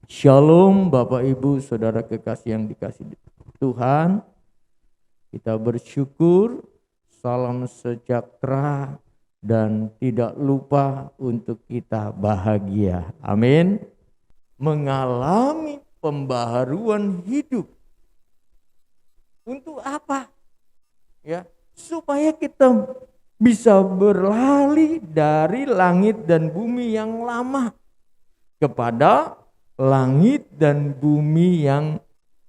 Shalom Bapak Ibu Saudara kekasih yang dikasih Tuhan. Kita bersyukur, salam sejahtera dan tidak lupa untuk kita bahagia. Amin. Mengalami pembaharuan hidup. Untuk apa? Ya, supaya kita bisa berlari dari langit dan bumi yang lama kepada langit dan bumi yang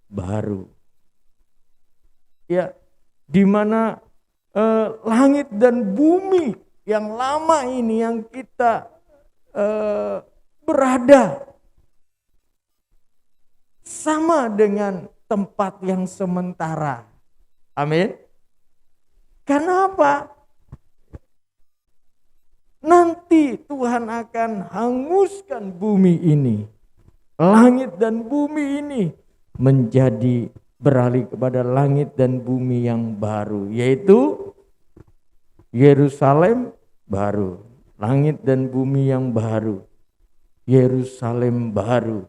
baru. Ya, di mana langit dan bumi yang lama ini yang kita berada sama dengan tempat yang sementara. Amin. Kenapa? Nanti Tuhan akan hanguskan bumi ini. Langit dan bumi ini menjadi beralih kepada langit dan bumi yang baru, yaitu Yerusalem baru, langit dan bumi yang baru, Yerusalem baru.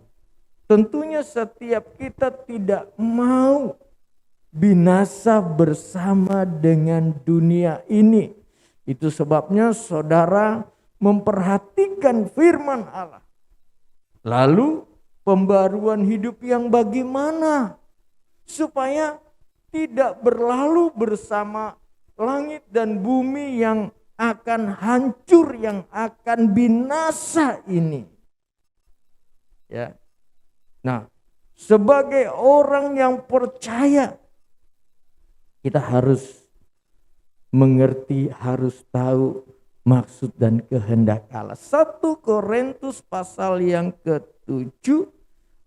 Tentunya setiap kita tidak mau binasa bersama dengan dunia ini. Itu sebabnya saudara memperhatikan firman Allah. Lalu pembaruan hidup yang bagaimana supaya tidak berlalu bersama langit dan bumi yang akan hancur, yang akan binasa ini. Ya. Nah, sebagai orang yang percaya, kita harus mengerti, harus tahu maksud dan kehendak Allah. 1 Korintus pasal yang ke-7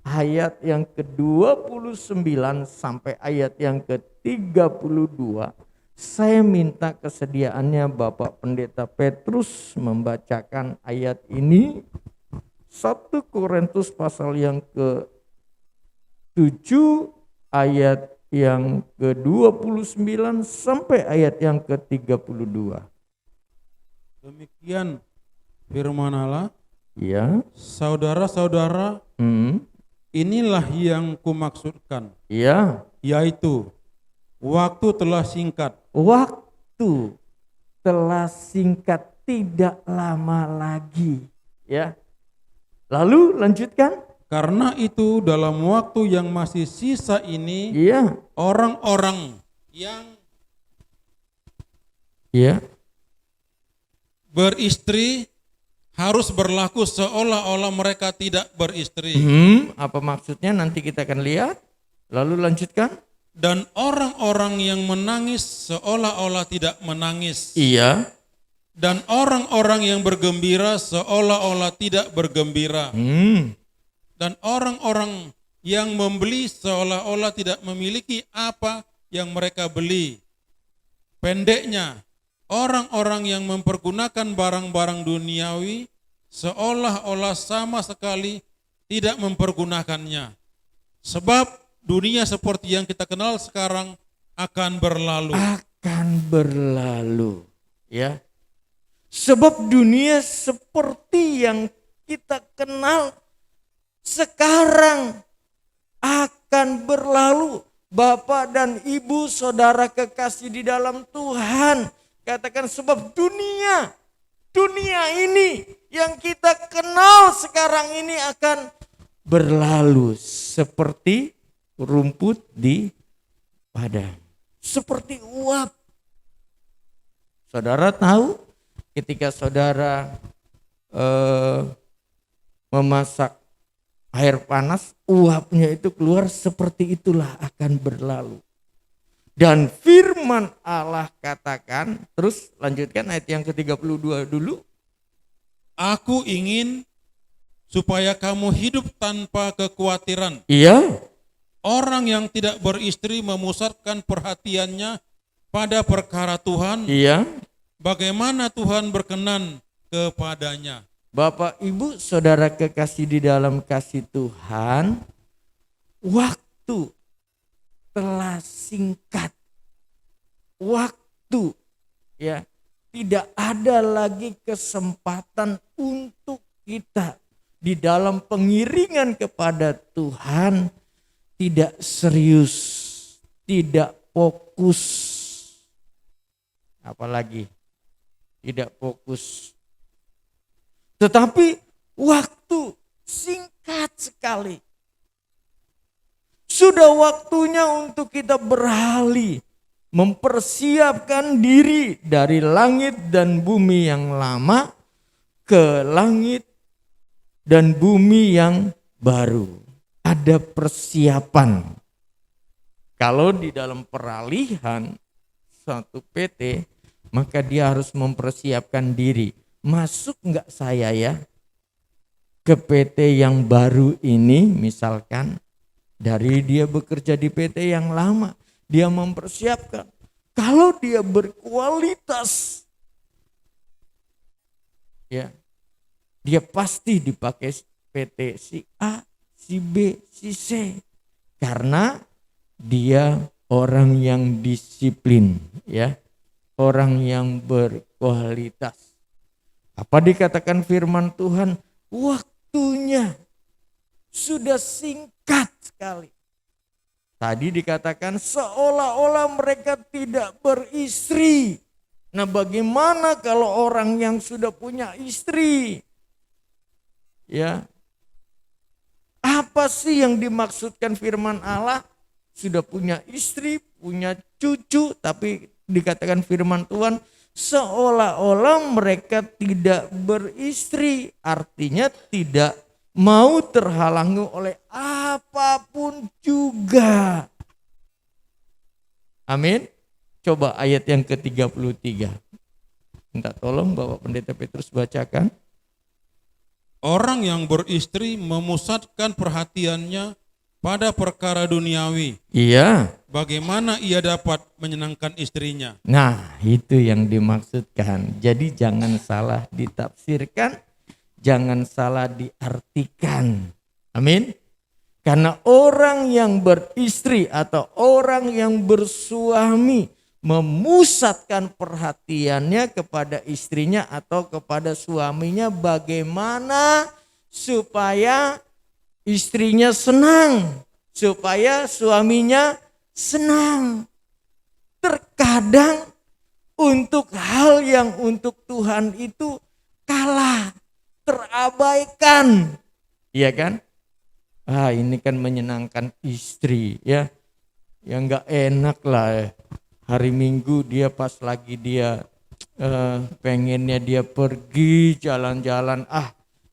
ayat yang ke-29 sampai ayat yang ke-32. Saya minta kesediaannya Bapak Pendeta Petrus membacakan ayat ini. 1 Korintus pasal yang ke-7 ayat yang ke-29 sampai ayat yang ke-32. Demikian firman Allah. Ya. Saudara-saudara, inilah yang kumaksudkan. Ya. Yaitu waktu telah singkat. Waktu telah singkat, tidak lama lagi. Ya. Lalu lanjutkan. Karena itu dalam waktu yang masih sisa ini, Ya. orang-orang yang beristri harus berlaku seolah-olah mereka tidak beristri. Apa maksudnya nanti kita akan lihat. Lalu lanjutkan. Dan orang-orang yang menangis seolah-olah tidak menangis. Iya. Dan orang-orang yang bergembira seolah-olah tidak bergembira. Dan orang-orang yang membeli seolah-olah tidak memiliki apa yang mereka beli. Pendeknya, orang-orang yang mempergunakan barang-barang duniawi seolah-olah sama sekali tidak mempergunakannya. Sebab dunia seperti yang kita kenal sekarang akan berlalu. Akan berlalu. Ya. Sebab dunia seperti yang kita kenal sekarang akan berlalu. Bapak dan Ibu saudara kekasih di dalam Tuhan, katakan sebab dunia ini yang kita kenal sekarang ini akan berlalu seperti rumput di padang, seperti uap. Saudara tahu ketika saudara memasak air panas, uapnya itu keluar, seperti itulah akan berlalu. Dan firman Allah katakan, terus lanjutkan ayat yang ke-32 dulu. Aku ingin supaya kamu hidup tanpa kekhawatiran. Iya. Orang yang tidak beristri memusatkan perhatiannya pada perkara Tuhan. Iya. Bagaimana Tuhan berkenan kepadanya. Bapak, Ibu, saudara kekasih di dalam kasih Tuhan, waktu telah singkat. Waktu, ya, tidak ada lagi kesempatan untuk kita di dalam pengiringan kepada Tuhan tidak serius, tidak fokus. Apalagi tidak fokus. Tetapi waktu singkat sekali. Sudah waktunya untuk kita beralih, mempersiapkan diri dari langit dan bumi yang lama ke langit dan bumi yang baru. Ada persiapan. Kalau di dalam peralihan satu PT, maka dia harus mempersiapkan diri. Masuk enggak saya ya ke PT yang baru ini, misalkan dari dia bekerja di PT yang lama, dia mempersiapkan. Kalau dia berkualitas, ya, dia pasti dipakai PT si A, si B, si C, karena dia orang yang disiplin, ya, orang yang berkualitas. Apa dikatakan firman Tuhan? Waktunya sudah singkat sekali. Tadi dikatakan seolah-olah mereka tidak beristri. Nah, bagaimana kalau orang yang sudah punya istri? Ya. Apa sih yang dimaksudkan firman Allah? Sudah punya istri, punya cucu, tapi dikatakan firman Tuhan seolah-olah mereka tidak beristri. Artinya tidak mau terhalangi oleh apapun juga. Amin. Coba ayat yang ke-33. Minta tolong Bapak Pendeta Petrus bacakan. Orang yang beristri memusatkan perhatiannya pada perkara duniawi. Iya. Bagaimana ia dapat menyenangkan istrinya? Nah, itu yang dimaksudkan. Jadi jangan salah ditafsirkan, jangan salah diartikan. Amin. Karena orang yang beristri atau orang yang bersuami memusatkan perhatiannya kepada istrinya atau kepada suaminya, bagaimana supaya istrinya senang, supaya suaminya senang. Terkadang untuk hal yang untuk Tuhan itu kalah, terabaikan. Iya kan? Ini kan menyenangkan istri ya. Ya enggak enak lah. Hari Minggu dia pas lagi dia pengennya dia pergi jalan-jalan.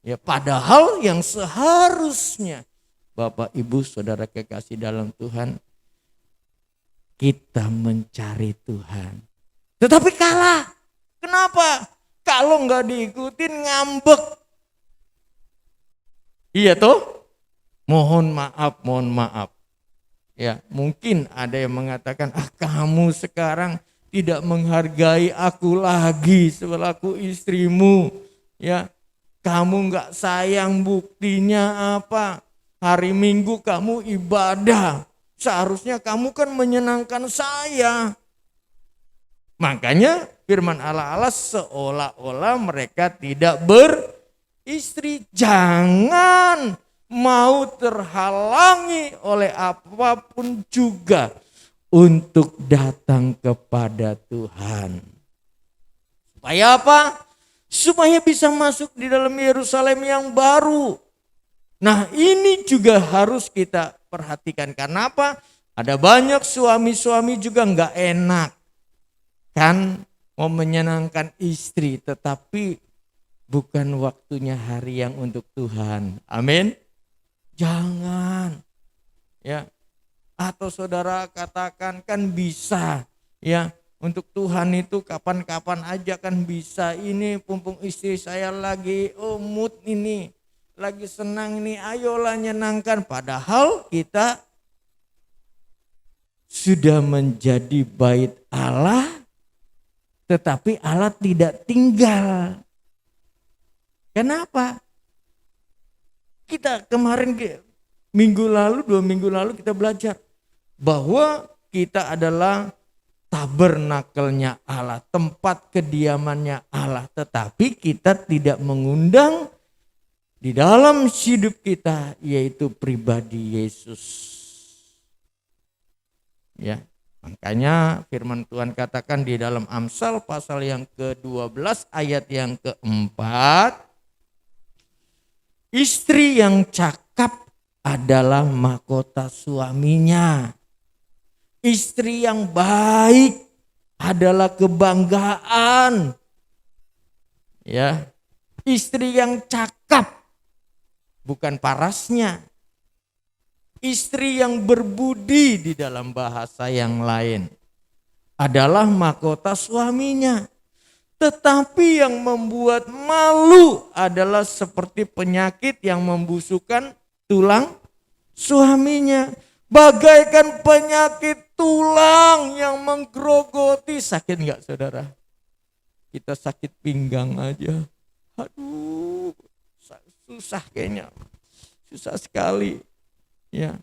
Ya padahal yang seharusnya Bapak Ibu Saudara kekasih dalam Tuhan, kita mencari Tuhan. Tetapi kalah. Kenapa? Kalau enggak diikutin ngambek. Iya toh? Mohon maaf. Ya, mungkin ada yang mengatakan, kamu sekarang tidak menghargai aku lagi selaku istrimu. Ya, kamu enggak sayang, buktinya apa? Hari Minggu kamu ibadah. Seharusnya kamu kan menyenangkan saya. Makanya firman Allah seolah-olah mereka tidak beristri. Jangan mau terhalangi oleh apapun juga untuk datang kepada Tuhan. Supaya apa? Supaya bisa masuk di dalam Yerusalem yang baru. Nah, ini juga harus kita perhatikan. Karena apa? Ada banyak suami-suami juga enggak enak. Kan mau menyenangkan istri, tetapi bukan waktunya hari yang untuk Tuhan. Amin. Jangan, ya. Atau saudara katakan kan bisa, ya. Untuk Tuhan itu kapan-kapan aja kan bisa. Ini pumpung istri saya lagi mood ini, lagi senang ini, ayolah nyenangkan. Padahal kita sudah menjadi bait Allah, tetapi Allah tidak tinggal. Kenapa? Kita kemarin minggu lalu, 2 minggu lalu kita belajar bahwa kita adalah tabernakelnya Allah, tempat kediamannya Allah. Tetapi kita tidak mengundang di dalam hidup kita, yaitu pribadi Yesus. Ya, makanya firman Tuhan katakan di dalam Amsal pasal yang ke-12 ayat yang keempat, istri yang cakap adalah mahkota suaminya. Istri yang baik adalah kebanggaan. Ya, istri yang cakap bukan parasnya. Istri yang berbudi di dalam bahasa yang lain adalah mahkota suaminya. Tetapi yang membuat malu adalah seperti penyakit yang membusukkan tulang suaminya. Bagaikan penyakit tulang yang menggerogoti. Sakit enggak saudara? Kita sakit pinggang aja. Aduh, susah kayaknya. Susah sekali. Ya.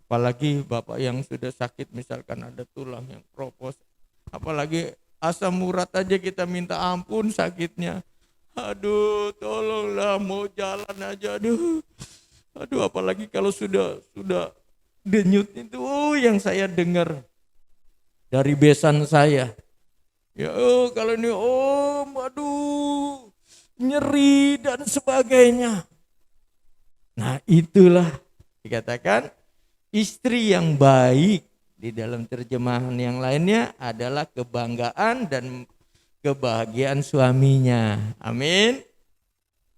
Apalagi bapak yang sudah sakit, misalkan ada tulang yang kropos. Apalagi asam urat aja kita minta ampun sakitnya. Aduh, tolonglah, mau jalan aja. Aduh, apalagi kalau sudah denyut itu yang saya dengar dari besan saya. Ya, kalau ini aduh, nyeri dan sebagainya. Nah, itulah dikatakan istri yang baik di dalam terjemahan yang lainnya adalah kebanggaan dan kebahagiaan suaminya. Amin.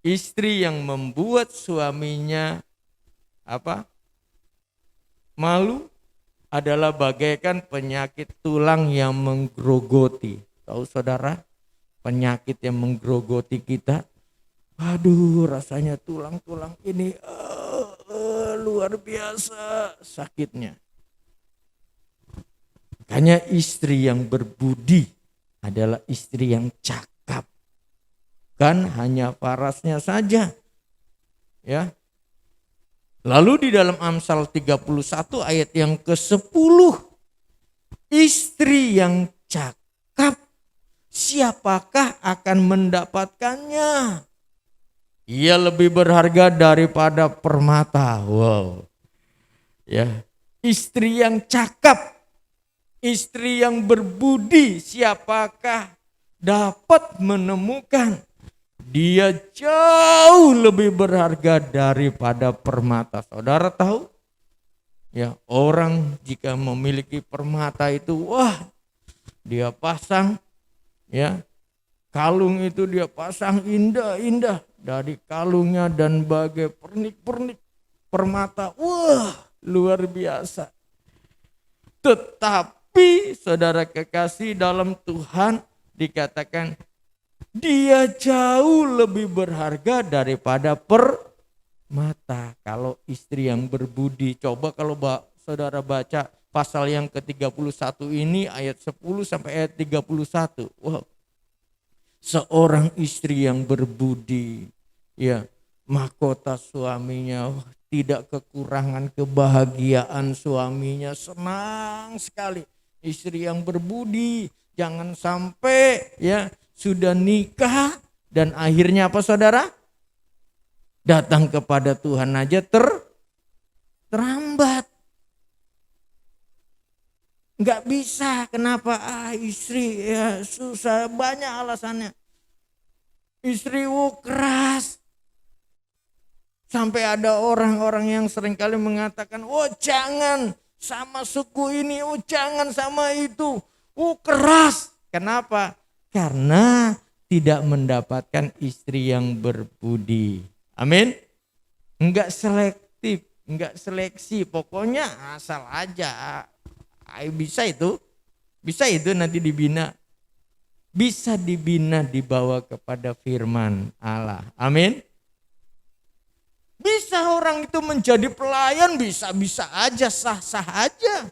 Istri yang membuat suaminya malu adalah bagaikan penyakit tulang yang menggerogoti. Tahu saudara, penyakit yang menggerogoti kita. Aduh, rasanya tulang-tulang ini luar biasa sakitnya. Makanya istri yang berbudi adalah istri yang cakap. Kan hanya parasnya saja. Ya. Lalu di dalam Amsal 31 ayat yang ke-10. Istri yang cakap, siapakah akan mendapatkannya? Ia lebih berharga daripada permata. Wow. Ya. Istri yang cakap, istri yang berbudi, siapakah dapat menemukan? Dia jauh lebih berharga daripada permata. Saudara tahu? Ya, orang jika memiliki permata itu, wah, dia pasang, ya, kalung itu dia pasang indah-indah dari kalungnya dan bagai pernik-pernik permata. Wah, luar biasa. Tetapi saudara kekasih dalam Tuhan dikatakan dia jauh lebih berharga daripada permata. Kalau istri yang berbudi, coba kalau saudara baca pasal yang ke-31 ini ayat 10 sampai ayat 31. Wow. Seorang istri yang berbudi, ya, mahkota suaminya, tidak kekurangan kebahagiaan suaminya, senang sekali. Istri yang berbudi, jangan sampai ya sudah nikah dan akhirnya apa saudara? Datang kepada Tuhan aja terlambat. Enggak bisa, kenapa? Istri ya susah, banyak alasannya. Istri keras. Sampai ada orang-orang yang seringkali mengatakan, oh jangan sama suku ini, oh jangan sama itu. Oh keras. Kenapa? Karena tidak mendapatkan istri yang berbudi. Amin. Enggak selektif, enggak seleksi, pokoknya asal aja. Bisa itu nanti dibina. Bisa dibina, dibawa kepada firman Allah. Amin. Bisa orang itu menjadi pelayan, bisa-bisa aja, sah-sah aja.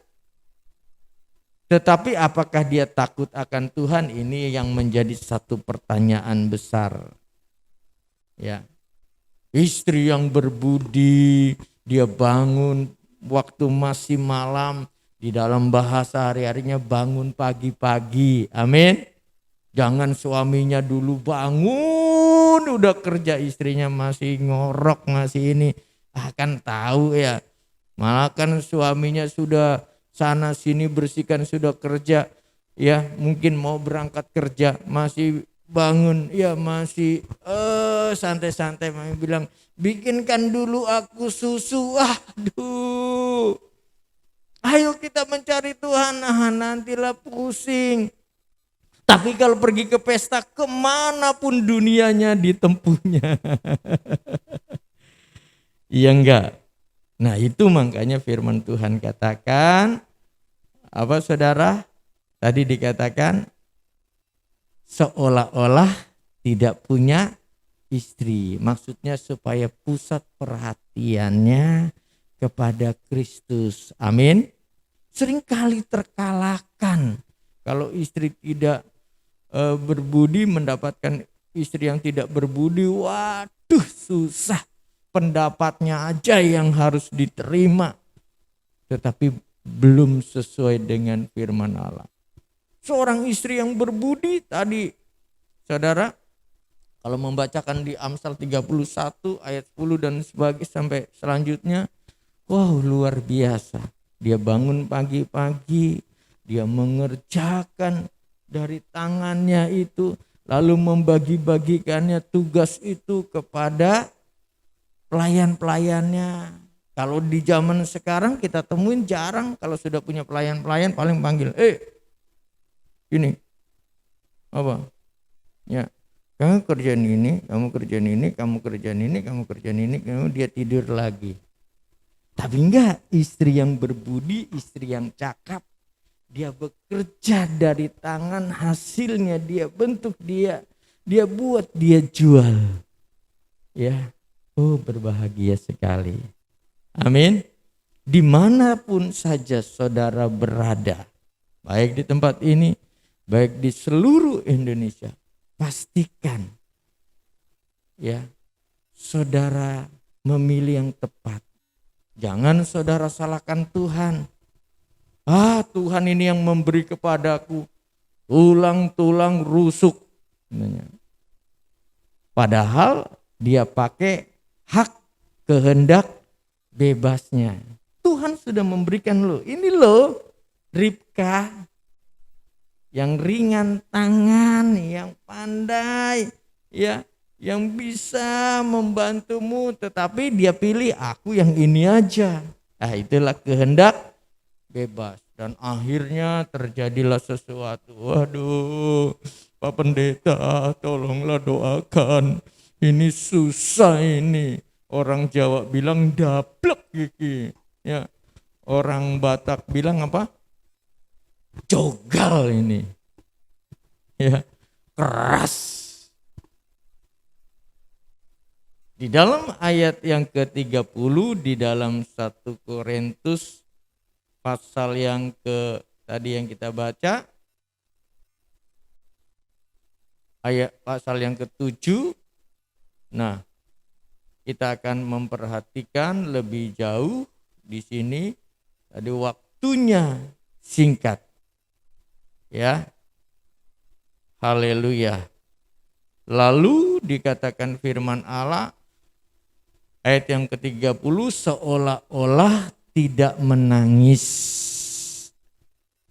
Tetapi apakah dia takut akan Tuhan? Ini yang menjadi satu pertanyaan besar. Ya. Istri yang berbudi, dia bangun waktu masih malam, di dalam bahasa hari-harinya bangun pagi-pagi. Amin. Jangan suaminya dulu bangun pun udah kerja, istrinya masih ngorok, masih ini. Kan tahu ya. Malah kan suaminya sudah sana sini bersihkan, sudah kerja. Ya mungkin mau berangkat kerja, masih bangun, ya masih santai-santai, mami bilang bikinkan dulu aku susu. Aduh, ayo kita mencari Tuhan, nantilah pusing. Tapi kalau pergi ke pesta, kemanapun dunianya ditempuhnya. Iya enggak? Nah itu makanya firman Tuhan katakan, apa saudara? Tadi dikatakan seolah-olah tidak punya istri. Maksudnya supaya pusat perhatiannya kepada Kristus. Amin. Seringkali terkalahkan kalau istri tidak berbudi, mendapatkan istri yang tidak berbudi. Waduh, susah. Pendapatnya aja yang harus diterima. Tetapi belum sesuai dengan firman Allah. Seorang istri yang berbudi tadi, saudara, kalau membacakan di Amsal 31 ayat 10 dan sebagainya sampai selanjutnya, wow luar biasa. Dia bangun pagi-pagi, dia mengerjakan dari tangannya itu, lalu membagi-bagikannya tugas itu kepada pelayan-pelayannya. Kalau di zaman sekarang kita temuin jarang, kalau sudah punya pelayan-pelayan paling panggil, ini apa? Ya, kamu kerjaan ini, kamu kerjaan ini, kamu kerjaan ini, kamu kerjaan ini, kamu dia tidur lagi. Tapi enggak, istri yang berbudi, istri yang cakap, dia bekerja dari tangan, hasilnya dia bentuk, dia buat, dia jual. Ya, berbahagia sekali. Amin. Dimanapun saja saudara berada, baik di tempat ini, baik di seluruh Indonesia, pastikan ya saudara memilih yang tepat. Jangan saudara salahkan Tuhan. Tuhan ini yang memberi kepadaku tulang-tulang rusuk. Padahal dia pakai hak kehendak bebasnya. Tuhan sudah memberikan lo. Ini lo Ribka yang ringan tangan, yang pandai, ya, yang bisa membantumu, tetapi dia pilih aku yang ini aja. Itulah kehendak bebas. Dan akhirnya terjadilah sesuatu. Waduh, Pak Pendeta, tolonglah doakan. Ini susah ini. Orang Jawa bilang daplek gigi. Ya, orang Batak bilang apa? Jogal ini. Ya, keras. Di dalam ayat yang ke-30 di dalam 1 Korintus pasal yang tadi yang kita baca, ayat pasal yang ke-7. Nah, kita akan memperhatikan lebih jauh di sini. Tadi waktunya singkat. Ya. Haleluya. Lalu dikatakan firman Allah ayat yang ke-30, seolah-olah tidak menangis.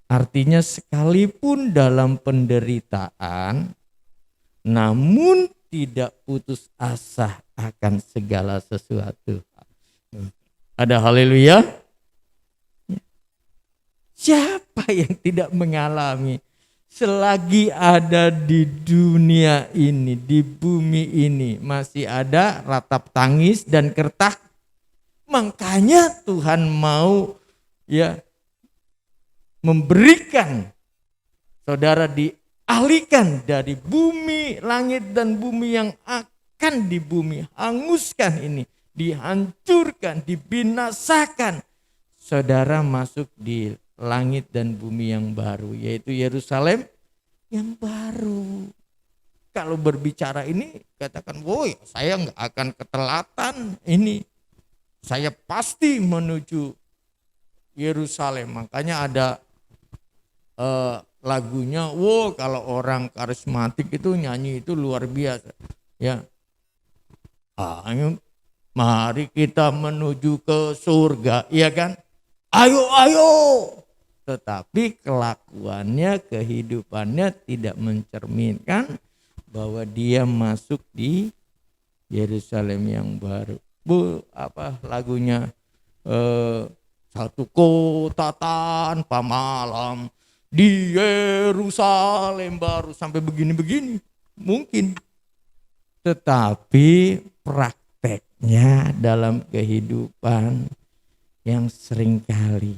Artinya sekalipun dalam penderitaan, namun tidak putus asa akan segala sesuatu. Ada haleluya? Siapa yang tidak mengalami? Selagi ada di dunia ini, di bumi ini, masih ada ratap tangis dan kertak. Makanya Tuhan mau ya memberikan saudara dialihkan dari bumi, langit dan bumi yang akan di bumi, hanguskan ini, dihancurkan, dibinasakan. Saudara masuk di langit dan bumi yang baru, yaitu Yerusalem yang baru. Kalau berbicara ini katakan, woi saya nggak akan ketelatan ini. Saya pasti menuju Yerusalem. Makanya ada lagunya, kalau orang karismatik itu nyanyi itu luar biasa. Ya, ayo, mari kita menuju ke surga, iya kan? Ayo, ayo. Tetapi kelakuannya, kehidupannya tidak mencerminkan bahwa dia masuk di Yerusalem yang baru. Apa lagunya? Satu kota tanpa malam di Yerusalem baru, sampai begini-begini mungkin. Tetapi prakteknya dalam kehidupan yang seringkali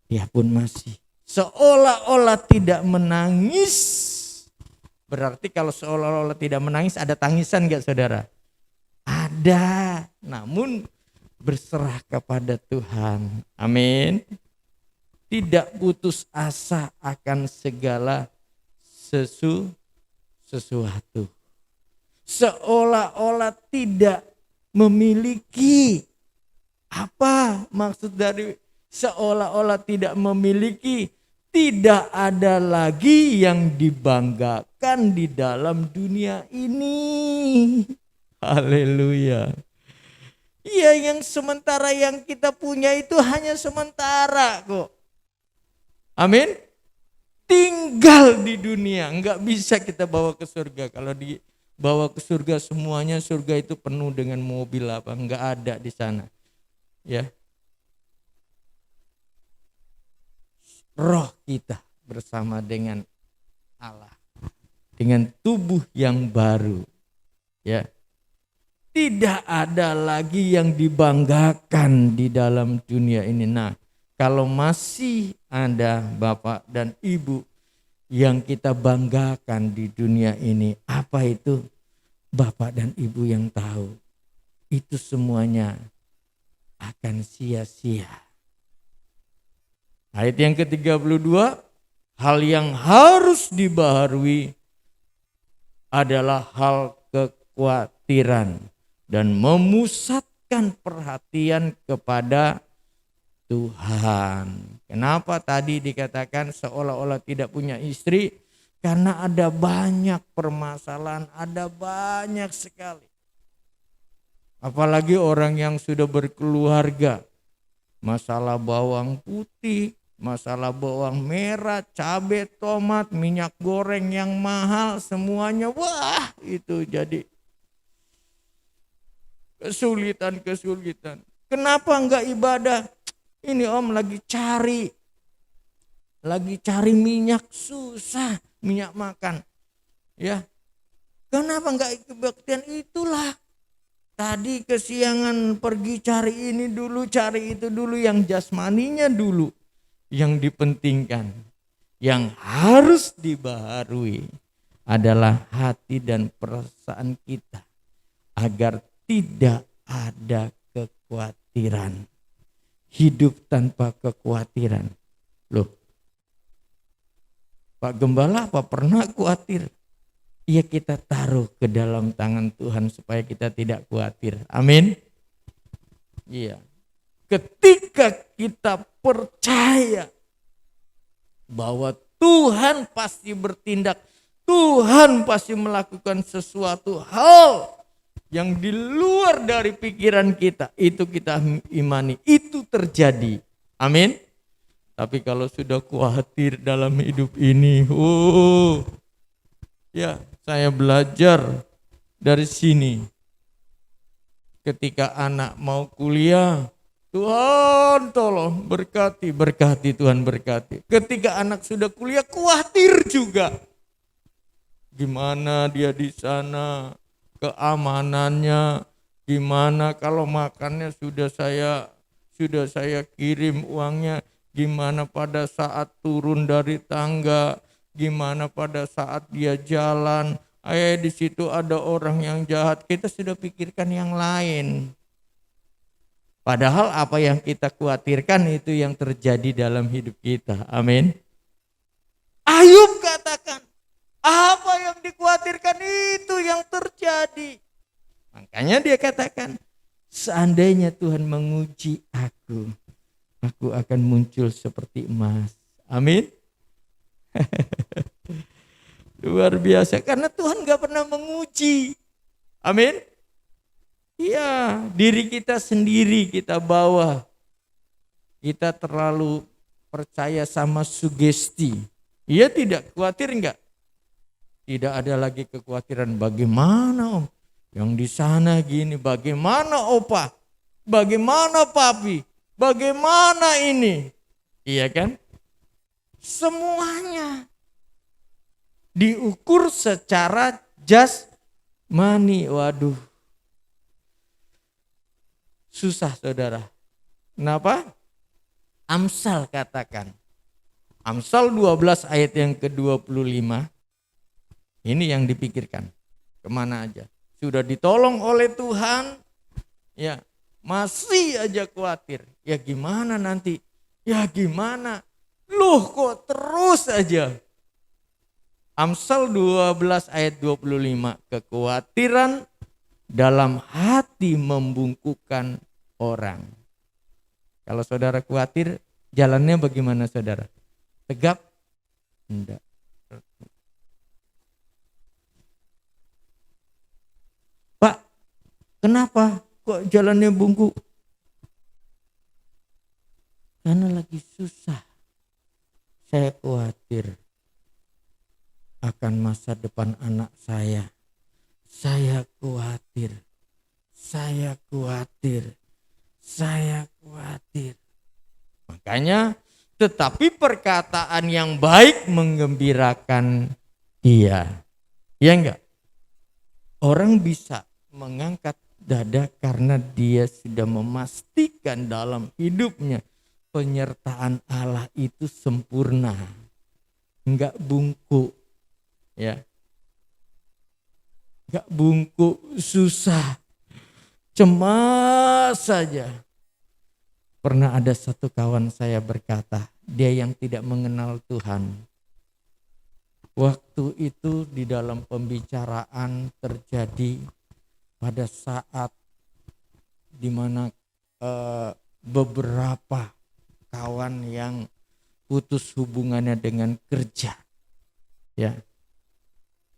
dia pun masih seolah-olah tidak menangis. Berarti kalau seolah-olah tidak menangis, ada tangisan gak saudara? Ada, namun berserah kepada Tuhan. Amin. Tidak putus asa akan segala sesuatu. Seolah-olah tidak memiliki. Apa maksud dari seolah-olah tidak memiliki? Tidak ada lagi yang dibanggakan di dalam dunia ini. Haleluya. Iya, yang sementara yang kita punya itu hanya sementara kok. Amin. Tinggal di dunia, enggak bisa kita bawa ke surga. Kalau dibawa ke surga semuanya, surga itu penuh dengan mobil apa, enggak ada di sana. Ya. Roh kita bersama dengan Allah, dengan tubuh yang baru. Ya. Tidak ada lagi yang dibanggakan di dalam dunia ini. Nah, kalau masih ada bapak dan ibu yang kita banggakan di dunia ini, apa itu? Bapak dan ibu yang tahu, itu semuanya akan sia-sia. Ayat yang ke-32, hal yang harus dibaharui adalah hal kekhawatiran dan memusatkan perhatian kepada Tuhan. Kenapa tadi dikatakan seolah-olah tidak punya istri? Karena ada banyak permasalahan, ada banyak sekali. Apalagi orang yang sudah berkeluarga. Masalah bawang putih, masalah bawang merah, cabai, tomat, minyak goreng yang mahal, semuanya wah itu jadi kesulitan. Kenapa enggak ibadah? Ini om lagi cari minyak, susah minyak makan. Ya. Kenapa enggak kebaktian? Itulah. Tadi kesiangan pergi cari ini dulu, cari itu dulu, yang jasmaninya dulu yang dipentingkan. Yang harus dibaharui adalah hati dan perasaan kita agar tidak ada kekhawatiran. Hidup tanpa kekhawatiran. Loh, Pak Gembala apa pernah khawatir? Ya, kita taruh ke dalam tangan Tuhan supaya kita tidak khawatir. Amin. Iya. Ketika kita percaya bahwa Tuhan pasti bertindak, Tuhan pasti melakukan sesuatu hal yang di luar dari pikiran kita, itu kita imani, itu terjadi. Amin. Tapi kalau sudah khawatir dalam hidup ini, ya saya belajar dari sini. Ketika anak mau kuliah, Tuhan tolong berkati Tuhan berkati. Ketika anak sudah kuliah, khawatir juga. Gimana dia di sana? Keamanannya gimana, kalau makannya sudah saya kirim uangnya, gimana pada saat turun dari tangga, gimana pada saat dia jalan, di situ ada orang yang jahat, kita sudah pikirkan yang lain. Padahal apa yang kita khawatirkan itu yang terjadi dalam hidup kita. Amin. Ayub katakan, apa yang dikhawatirkan itu yang terjadi. Makanya dia katakan, seandainya Tuhan menguji aku akan muncul seperti emas. Amin. Luar biasa, karena Tuhan gak pernah menguji. Amin. Iya, diri kita sendiri kita bawa. Kita terlalu percaya sama sugesti. Iya tidak, khawatir enggak? Tidak ada lagi kekhawatiran bagaimana om, yang di sana gini, bagaimana opa, bagaimana papi, bagaimana ini. Iya kan? Semuanya diukur secara jasmani. Waduh. Susah saudara. Kenapa? Amsal katakan. Amsal 12 ayat yang ke-25. Ini yang dipikirkan. Kemana aja. Sudah ditolong oleh Tuhan. Ya, masih aja khawatir. Ya gimana nanti? Ya gimana? Loh kok terus aja? Amsal 12 ayat 25. Kekhawatiran dalam hati membungkukkan orang. Kalau saudara khawatir, jalannya bagaimana saudara? Tegap? Enggak. Pak, kenapa kok jalannya bungkuk? Karena lagi susah. Saya khawatir akan masa depan anak saya. Saya khawatir. Makanya, tetapi perkataan yang baik menggembirakan dia. Ya enggak? Orang bisa mengangkat dada karena dia sudah memastikan dalam hidupnya penyertaan Allah itu sempurna. Enggak bungkuk. Ya. Enggak bungkuk, susah. Cemas saja. Pernah ada satu kawan saya berkata, dia yang tidak mengenal Tuhan. Waktu itu di dalam pembicaraan terjadi pada saat di mana beberapa kawan yang putus hubungannya dengan kerja. Ya.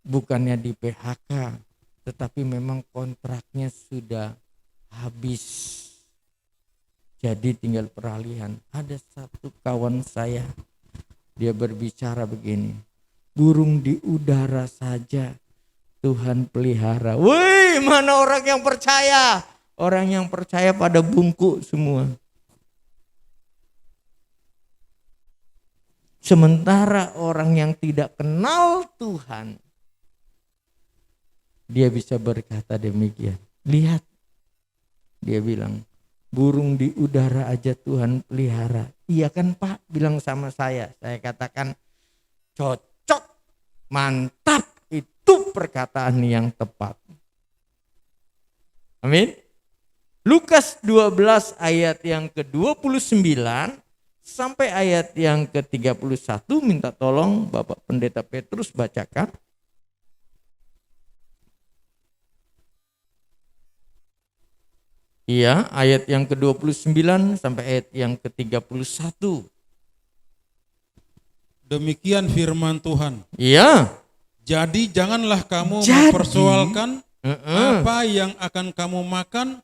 Bukannya di PHK, tetapi memang kontraknya sudah habis. Jadi tinggal peralihan. Ada satu kawan saya, dia berbicara begini, burung di udara saja Tuhan pelihara. Wih, mana orang yang percaya? Orang yang percaya pada bungkuk semua. Sementara orang yang tidak kenal Tuhan, dia bisa berkata demikian. Lihat, dia bilang, burung di udara aja Tuhan pelihara. Iya kan Pak, bilang sama saya. Saya katakan cocok, mantap, itu perkataan yang tepat. Amin. Lukas 12 ayat yang ke-29 sampai ayat yang ke-31, minta tolong Bapak Pendeta Petrus bacakan. Iya, ayat yang ke-29 sampai ayat yang ke-31. Demikian firman Tuhan. Iya. Jadi janganlah kamu mempersoalkan apa yang akan kamu makan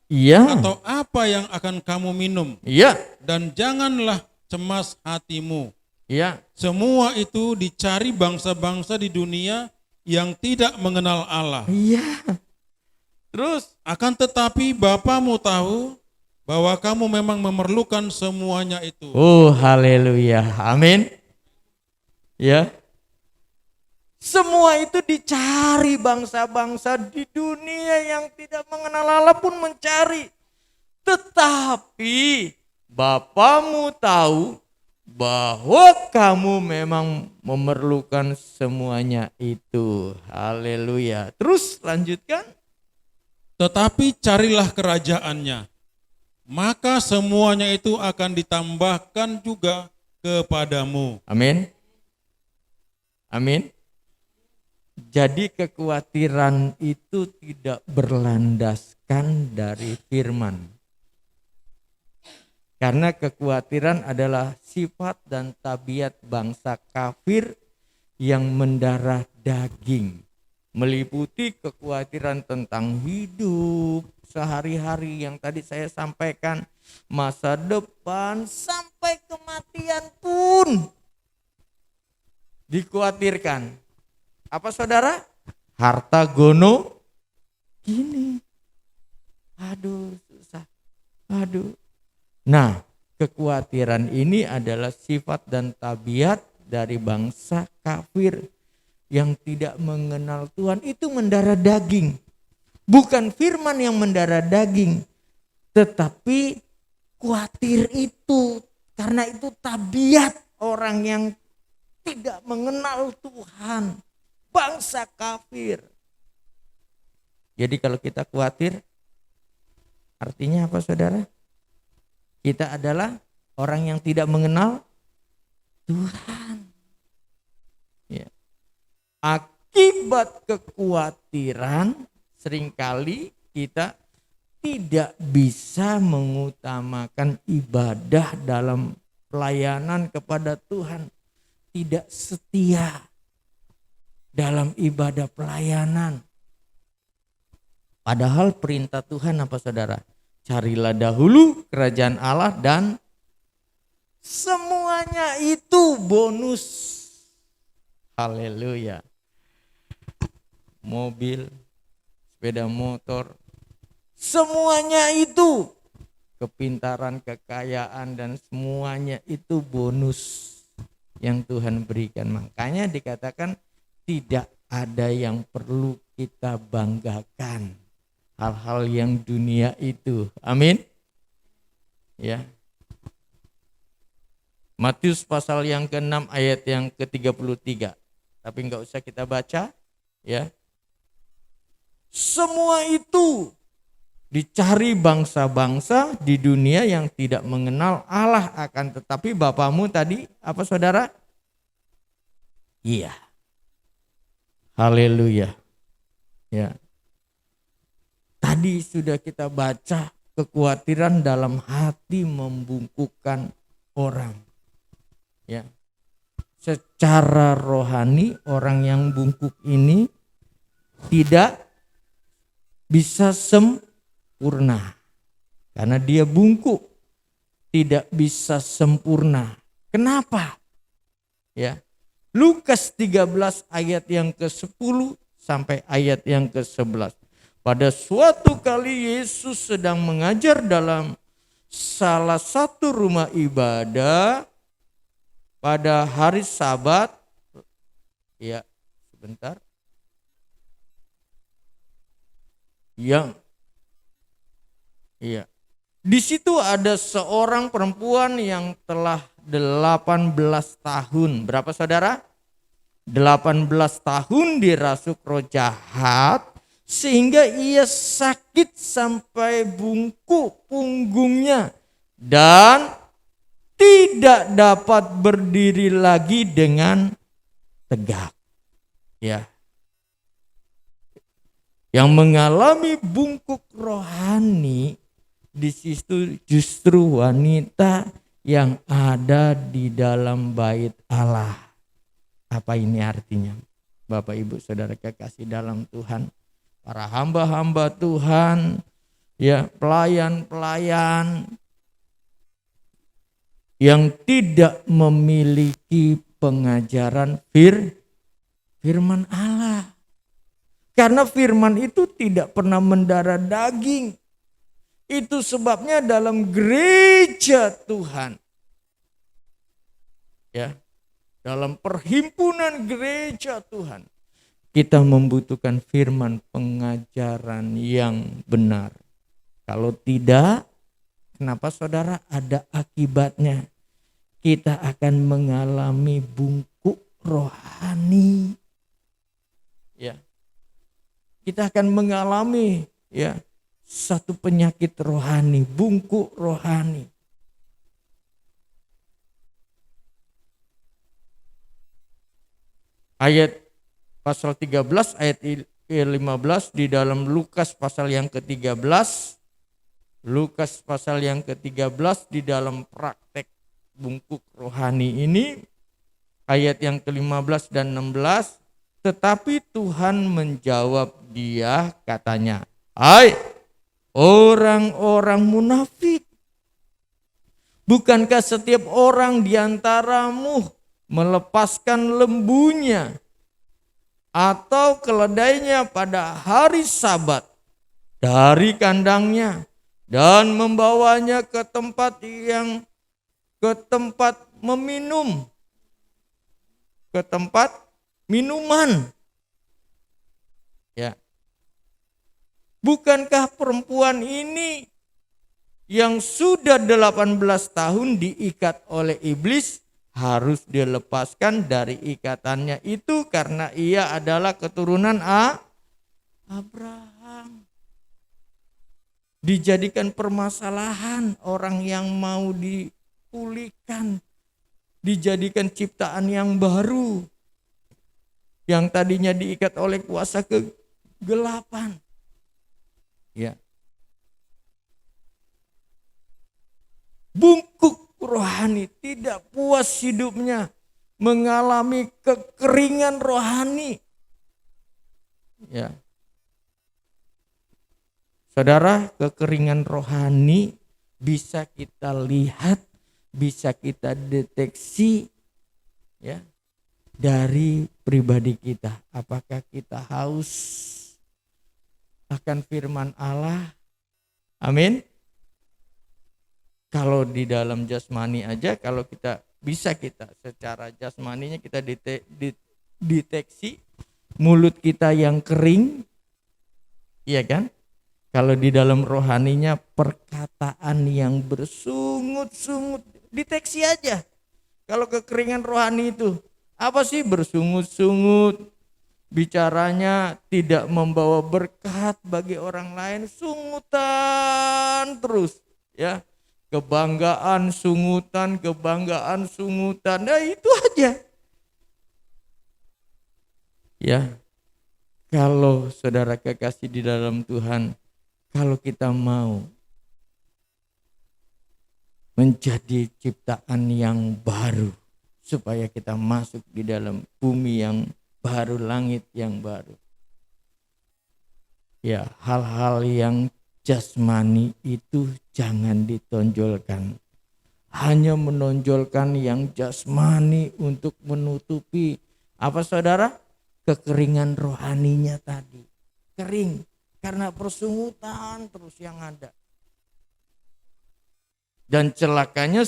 atau apa yang akan kamu minum. Iya. Dan janganlah cemas hatimu. Iya. Semua itu dicari bangsa-bangsa di dunia yang tidak mengenal Allah. Iya. Terus, akan tetapi Bapamu tahu bahwa kamu memang memerlukan semuanya itu. Oh, haleluya. Amin. Ya. Semua itu dicari bangsa-bangsa di dunia yang tidak mengenal Allah pun mencari. Tetapi Bapamu tahu bahwa kamu memang memerlukan semuanya itu. Haleluya. Terus lanjutkan. Tetapi carilah kerajaannya, maka semuanya itu akan ditambahkan juga kepadamu. Amin. Amin. Jadi kekhawatiran itu tidak berlandaskan dari firman. Karena kekhawatiran adalah sifat dan tabiat bangsa kafir yang mendarah daging. meliputi kekhawatiran tentang hidup sehari-hari yang tadi saya sampaikan, masa depan sampai kematian pun dikhawatirkan. Apa saudara? Harta gono gini. Aduh, susah. Aduh. Nah, kekhawatiran ini adalah sifat dan tabiat dari bangsa kafir yang tidak mengenal Tuhan. Itu mendarah daging. Bukan firman yang mendarah daging, tetapi khawatir itu. Karena itu tabiat orang yang tidak mengenal Tuhan, bangsa kafir. Jadi kalau kita khawatir, artinya apa saudara? Kita adalah orang yang tidak mengenal Tuhan. Ya. Akibat kekhawatiran seringkali kita tidak bisa mengutamakan ibadah dalam pelayanan kepada Tuhan. Tidak setia dalam ibadah pelayanan. Padahal perintah Tuhan apa saudara? Carilah dahulu kerajaan Allah dan semuanya itu bonus. Haleluya. Mobil, sepeda motor, semuanya itu kepintaran, kekayaan dan semuanya itu bonus yang Tuhan berikan. Makanya dikatakan tidak ada yang perlu kita banggakan. Hal-hal yang dunia itu. Amin. Ya. Matius pasal yang ke-6 ayat yang ke-33. Tapi enggak usah kita baca, ya. Semua itu dicari bangsa-bangsa di dunia yang tidak mengenal Allah, akan tetapi Bapamu tadi apa saudara? Iya. Haleluya. Ya. Tadi sudah kita baca kekhawatiran dalam hati membungkukkan orang. Ya. Secara rohani orang yang bungkuk ini tidak bisa sempurna. Karena dia bungkuk, tidak bisa sempurna. Kenapa? Ya. Lukas 13 ayat yang ke-10 sampai ayat yang ke-11. Pada suatu kali Yesus sedang mengajar dalam salah satu rumah ibadah pada hari Sabat. Ya, sebentar. Iya. Di situ ada seorang perempuan yang telah 18 tahun. Berapa saudara? 18 tahun dirasuk roh jahat sehingga ia sakit sampai bungkuk punggungnya dan tidak dapat berdiri lagi dengan tegak. Ya. Yang mengalami bungkuk rohani di situ justru wanita yang ada di dalam bait Allah. Apa ini artinya? Bapak Ibu Saudara kekasih dalam Tuhan, para hamba-hamba Tuhan, ya, pelayan-pelayan yang tidak memiliki pengajaran firman Allah. Karena firman itu tidak pernah mendarah daging. Itu sebabnya dalam gereja Tuhan, ya, dalam perhimpunan gereja Tuhan, kita membutuhkan firman pengajaran yang benar. Kalau tidak, kenapa saudara? Ada akibatnya. Kita akan mengalami bungkuk rohani. Ya. Kita akan mengalami, ya, satu penyakit rohani, bungkuk rohani. Ayat pasal 13 ayat 15 di dalam Lukas pasal yang ke-13. Lukas pasal yang ke-13 di dalam praktek bungkuk rohani ini ayat yang ke-15 dan 16. Tetapi Tuhan menjawab dia, katanya, "Hai orang-orang munafik, bukankah setiap orang di antaramu melepaskan lembunya atau keledainya pada hari Sabat dari kandangnya dan membawanya ke tempat meminum, ke tempat minuman? Ya. Bukankah perempuan ini yang sudah 18 tahun diikat oleh iblis harus dilepaskan dari ikatannya itu karena ia adalah keturunan Abraham?" Dijadikan permasalahan orang yang mau dipulihkan, dijadikan ciptaan yang baru, yang tadinya diikat oleh kuasa kegelapan. Ya. Bungkuk rohani, tidak puas hidupnya, mengalami kekeringan rohani. Ya. Saudara, kekeringan rohani bisa kita lihat, bisa kita deteksi ya dari pribadi kita. Apakah kita haus akan firman Allah? Amin. Kalau di dalam jasmani aja, kalau kita bisa kita secara jasmaninya kita deteksi mulut kita yang kering, iya kan? Kalau di dalam rohaninya perkataan yang bersungut-sungut, deteksi aja. Kalau kekeringan rohani itu apa sih? Bersungut-sungut, bicaranya tidak membawa berkat bagi orang lain, sungutan terus, ya. Kebanggaan sungutan, nah itu aja. Ya, kalau saudara kekasih di dalam Tuhan, kalau kita mau menjadi ciptaan yang baru, supaya kita masuk di dalam bumi yang baru, langit yang baru. Ya, hal-hal yang jasmani itu jangan ditonjolkan. Hanya menonjolkan yang jasmani untuk menutupi apa saudara? Kekeringan rohaninya tadi. Kering karena persungutan terus yang ada. Dan celakanya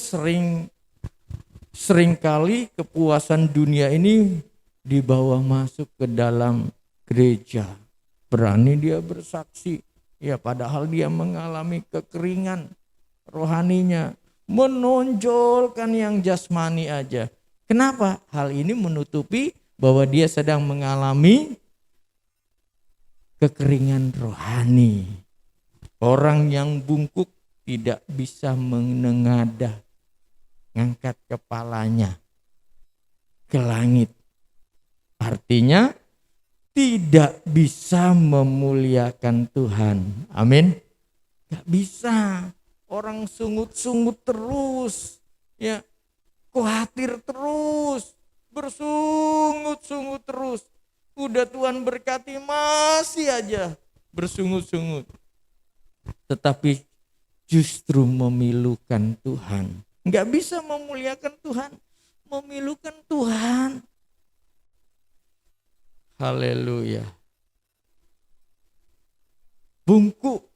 seringkali kepuasan dunia ini dibawa masuk ke dalam gereja. Berani dia bersaksi. Ya, padahal dia mengalami kekeringan rohaninya, menonjolkan yang jasmani aja. Kenapa? Hal ini menutupi bahwa dia sedang mengalami kekeringan rohani. Orang yang bungkuk tidak bisa menengadah, ngangkat kepalanya ke langit. Artinya tidak bisa memuliakan Tuhan. Amin. Gak bisa. Orang sungut-sungut terus, ya, khawatir terus, bersungut-sungut terus. Udah Tuhan berkati masih aja bersungut-sungut. Tetapi justru memilukan Tuhan. Gak bisa memuliakan Tuhan, memilukan Tuhan. Haleluya. Bungkuk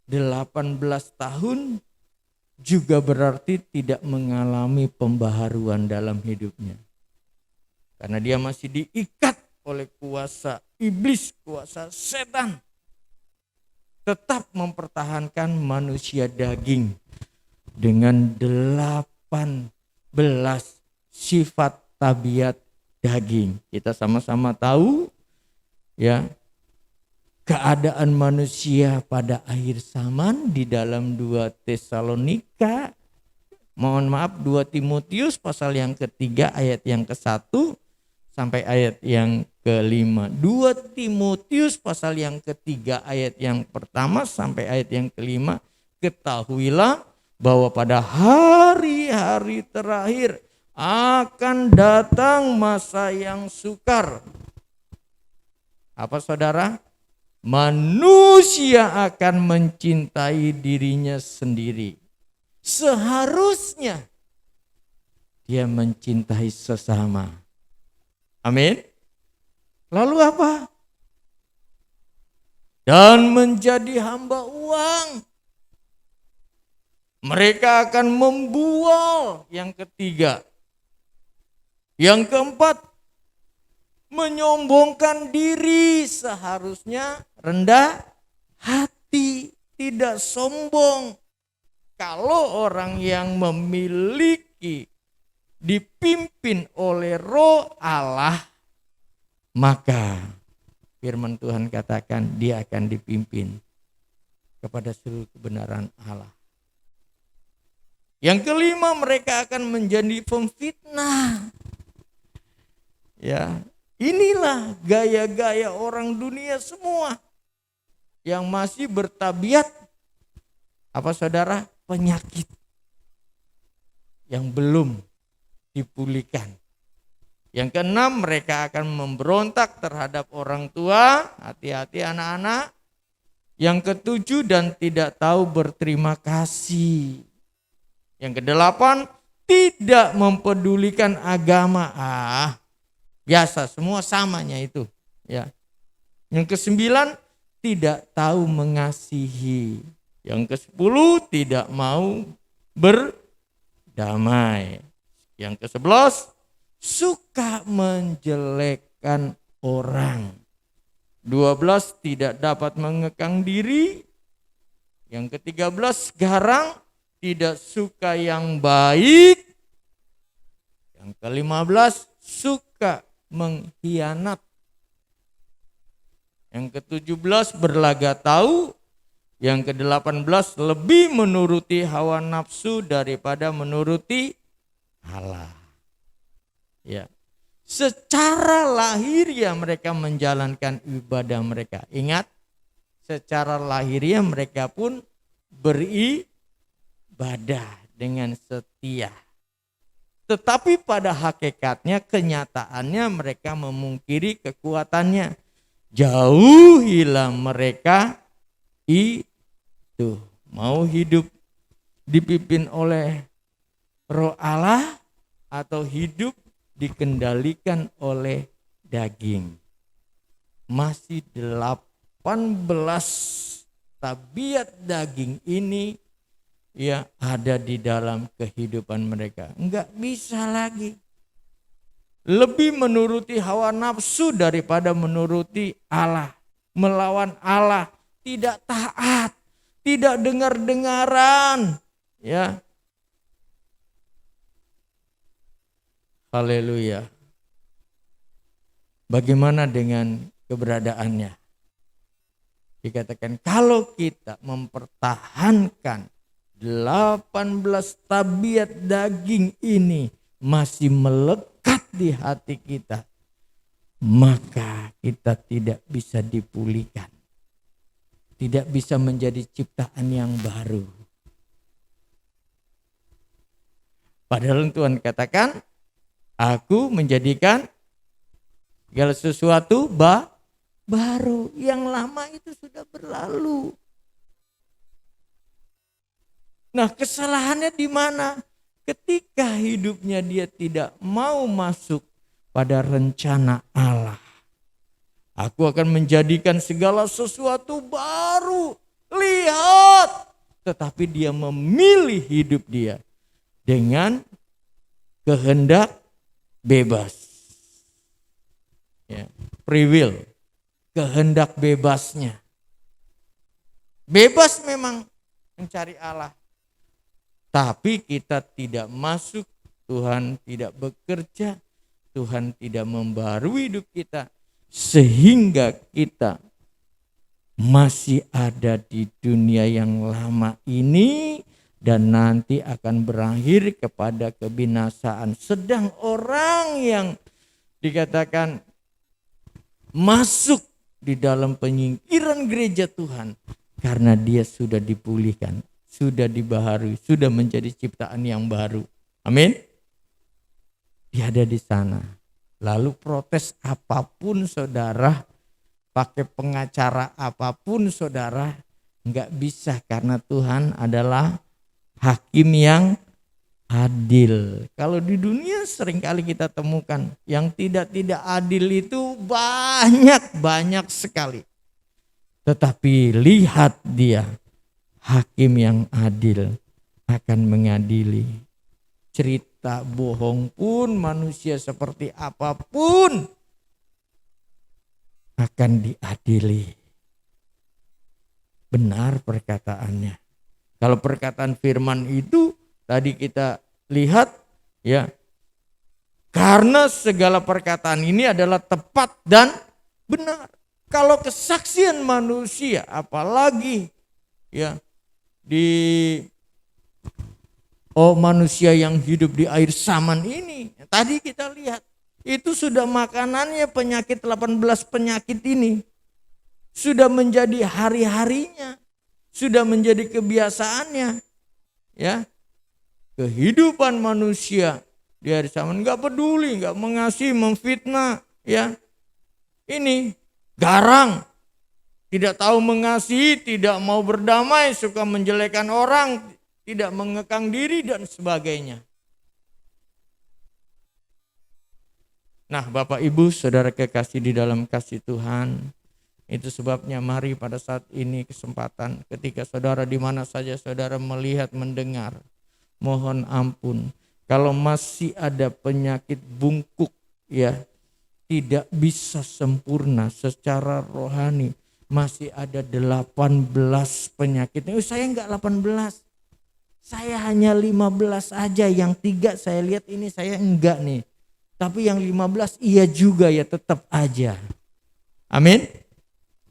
18 tahun juga berarti tidak mengalami pembaharuan dalam hidupnya. Karena dia masih diikat oleh kuasa iblis, kuasa setan. Tetap mempertahankan manusia daging dengan 18 sifat tabiat daging. Kita sama-sama tahu ya keadaan manusia pada akhir zaman di dalam 2 Tesalonika, 2 Timotius pasal yang ketiga ayat yang ke-1 sampai ayat yang ke-5. 2 Timotius pasal yang ketiga ayat yang pertama sampai ayat yang ke-5. Ketahuilah bahwa pada hari-hari terakhir akan datang masa yang sukar. Apa saudara? Manusia akan mencintai dirinya sendiri. Seharusnya dia mencintai sesama. Amin. Lalu apa? Dan menjadi hamba uang. Mereka akan membual. Yang ketiga. Yang keempat, menyombongkan diri. Seharusnya rendah hati, tidak sombong. Kalau orang yang memiliki, dipimpin oleh Roh Allah, maka firman Tuhan katakan dia akan dipimpin kepada seluruh kebenaran Allah. Yang kelima, mereka akan menjadi pemfitnah. Ya, inilah gaya-gaya orang dunia semua yang masih bertabiat apa saudara? Penyakit yang belum dipulihkan. Yang keenam, mereka akan memberontak terhadap orang tua. Hati-hati anak-anak. Yang ketujuh, dan tidak tahu berterima kasih. Yang kedelapan, tidak mempedulikan agama. Biasa, semua samanya itu. Ya. Yang kesembilan, tidak tahu mengasihi. Yang kesepuluh, tidak mau berdamai. Yang ke-11, suka menjelekkan orang. 12, tidak dapat mengekang diri. Yang ke-13, garang, tidak suka yang baik. Yang ke-15, suka mengkhianat. Yang ke-17, berlaga tahu. Yang ke-18, lebih menuruti hawa nafsu daripada menuruti Allah. Ya. Secara lahiriah mereka menjalankan ibadah mereka. Ingat, secara lahiriah mereka pun beribadah dengan setia. Tetapi pada hakikatnya, kenyataannya mereka memungkiri kekuatannya. Jauhilah mereka itu. Mau hidup dipimpin oleh Roh Allah atau hidup dikendalikan oleh daging. Masih 18 tabiat daging ini ya ada di dalam kehidupan mereka. Enggak bisa lagi. Lebih menuruti hawa nafsu daripada menuruti Allah. Melawan Allah. Tidak taat, tidak dengar-dengaran, ya. Haleluya. Bagaimana dengan keberadaannya? Dikatakan kalau kita mempertahankan 18 tabiat daging ini masih melekat di hati kita, maka kita tidak bisa dipulihkan. Tidak bisa menjadi ciptaan yang baru. Padahal Tuhan katakan, aku menjadikan segala sesuatu baru. Yang lama itu sudah berlalu. Nah, kesalahannya di mana? Ketika hidupnya dia tidak mau masuk pada rencana Allah. Aku akan menjadikan segala sesuatu baru. Lihat. Tetapi dia memilih hidup dia dengan kehendak bebas. Ya, free will. Kehendak bebasnya. Bebas memang mencari Allah. Tapi kita tidak masuk. Tuhan tidak bekerja. Tuhan tidak membarui hidup kita. Sehingga kita masih ada di dunia yang lama ini dan nanti akan berakhir kepada kebinasaan. Sedang orang yang dikatakan masuk di dalam penyingkiran gereja Tuhan karena dia sudah dipulihkan, sudah dibaharui, sudah menjadi ciptaan yang baru. Amin. Dia ada di sana. Lalu protes apapun saudara pakai pengacara apapun saudara, nggak bisa karena Tuhan adalah hakim yang adil. Kalau di dunia seringkali kita temukan yang tidak adil itu banyak sekali. Tetapi lihat dia, hakim yang adil akan mengadili. Cerita bohong pun, manusia seperti apapun akan diadili. Benar perkataannya. Kalau perkataan firman itu tadi kita lihat ya, karena segala perkataan ini adalah tepat dan benar. Kalau kesaksian manusia, apalagi ya manusia yang hidup di akhir zaman ini, tadi kita lihat itu sudah makanannya penyakit 18 penyakit ini. Sudah menjadi hari-harinya. Sudah menjadi kebiasaannya. Ya. Kehidupan manusia di hari zaman enggak peduli, enggak mengasihi, memfitnah, ya. Ini garang. Tidak tahu mengasihi, tidak mau berdamai, suka menjelekan orang, tidak mengekang diri dan sebagainya. Nah, Bapak Ibu, saudara kekasih di dalam kasih Tuhan, itu sebabnya mari pada saat ini kesempatan ketika saudara di mana saja saudara melihat, mendengar, mohon ampun kalau masih ada penyakit bungkuk ya, tidak bisa sempurna secara rohani, masih ada 18 penyakit. Saya enggak 18, saya hanya 15 aja, yang 3 saya lihat ini saya enggak nih. Tapi yang 15 iya juga ya, tetap aja. Amin.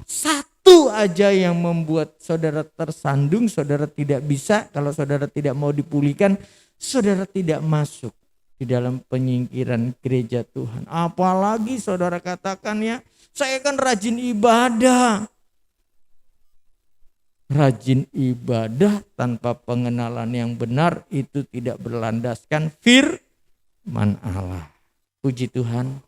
Satu aja yang membuat saudara tersandung, saudara tidak bisa, kalau saudara tidak mau dipulihkan, saudara tidak masuk di dalam penyingkiran gereja Tuhan. Apalagi saudara katakan ya, saya kan rajin ibadah. Rajin ibadah tanpa pengenalan yang benar itu tidak berlandaskan firman Allah. Puji Tuhan,